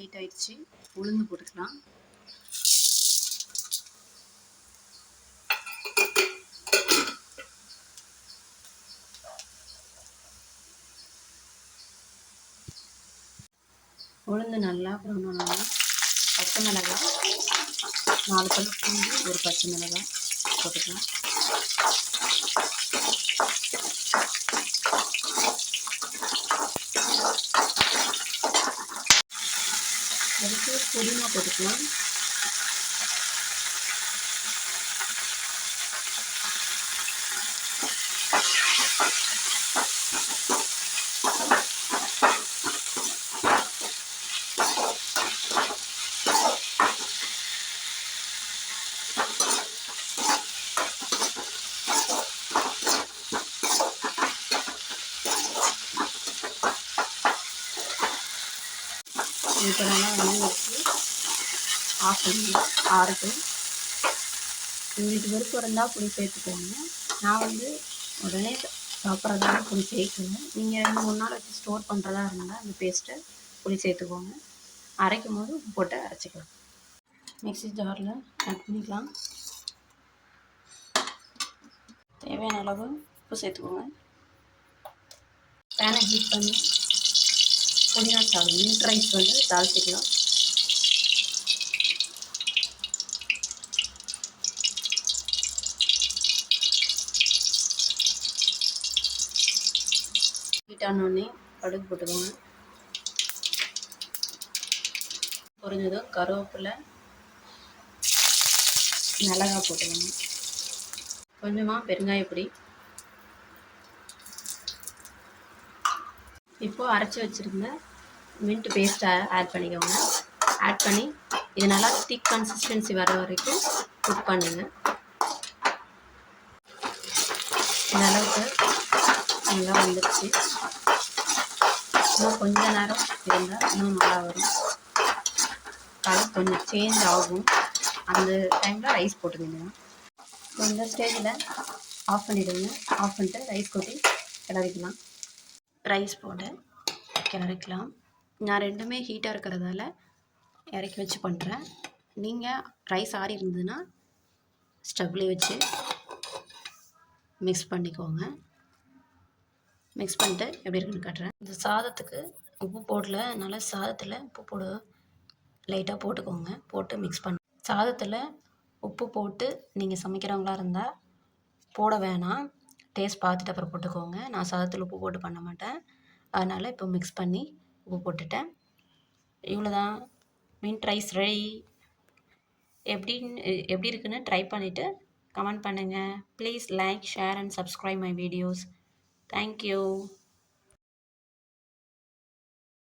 Heat ஆயிடுச்சு. உளுந்து போட்டுக்கலாம். உளுந்து நல்லா ப்ரௌன் ஆனோடனே பச்சை மிளகாய் 4 பல் பூண்டு, ஒரு பச்சை மிளகாய் போட்டுக்கலாம். அதுக்கு புதினா போட்டுக்கலாம். இப்போ நல்லா வச்சு ஆஃப் பண்ணி ஆறட்டும். உங்களுக்கு விருப்பம் இருந்தால் புளி சேர்த்துக்கோங்க. நான் உடனே சாப்பிட்றதால புளி சேர்க்கணும். நீங்கள் 2-3 நாள் வச்சு ஸ்டோர் பண்ணுறதா இருந்தால் அந்த பேஸ்ட்டை புளி சேர்த்துக்கோங்க. அரைக்கும் போது உப்பு போட்டு அரைச்சிக்கலாம். மிக்ஸி ஜாரில் ஆட் பண்ணிக்கலாம். தேவையான அளவு உப்பு சேர்த்துக்கோங்க. பேனை ஹீட் பண்ணி புதினா சாதம் மின்ட் ரைஸ் தாளிச்சிக்கலாம். ஹீட் ஆனோடனே கடுகு போட்டுக்கோங்க. பொரிஞ்சதும் கருவேப்பிலை, மிளகாய் போட்டுக்கோங்க. கொஞ்சமாக பெருங்காயப்பொடி. இப்போது அரைச்சி வச்சுருந்த மின்ட் பேஸ்ட்டை ஆட் பண்ணிக்கோங்க. ஆட் பண்ணி இது நல்லா திக் கன்சிஸ்டன்சி வர வரைக்கும் குக் பண்ணுங்க. இந்த அளவுக்கு நல்லா வந்துடுச்சு. இன்னும் கொஞ்ச நேரம் இருந்தால் இன்னும் நல்லா வரும். கலர் கொஞ்சம் சேஞ்ச் ஆகும். அந்த டைமில் ரைஸ் போட்டுக்கோங்க. இந்த ஸ்டேஜில் ஆஃப் பண்ணிவிடுங்க. ஆஃப் பண்ணிட்டு ரைஸ் கொட்டி கிளறிக்கலாம். ரைஸ் போட்டு கிளறிக்கலாம். நான் ரெண்டுமே ஹீட்டாக இருக்கிறதால இறக்கி வச்சு பண்ணுறேன். நீங்கள் ரைஸ் ஆறி இருந்ததுன்னா ஸ்டவ்லேயே வச்சு மிக்ஸ் பண்ணிக்கோங்க. மிக்ஸ் பண்ணிட்டு எப்படி இருக்குன்னு காட்டுறேன். இந்த சாதத்துக்கு உப்பு போடல, அதனால் சாதத்தில் உப்பு லைட்டாக போட்டுக்கோங்க. போட்டு மிக்ஸ் பண்ண சாதத்தில் உப்பு போட்டு நீங்கள் சமைக்கிறவங்களா இருந்தால் போட வேணாம். டேஸ்ட் பார்த்துட்டு அப்புறம் போட்டுக்கோங்க. நான் சாதத்தில் உப்பு போட்டு பண்ண மாட்டேன். அதனால் இப்போ மிக்ஸ் பண்ணி உப்பு போட்டுட்டேன். இவ்வளோதான், மின்ட் ரைஸ் ரெடி. எப்படி இருக்குன்னு ட்ரை பண்ணிவிட்டு கமெண்ட் பண்ணுங்கள். Please like, share and subscribe my videos. Thank you.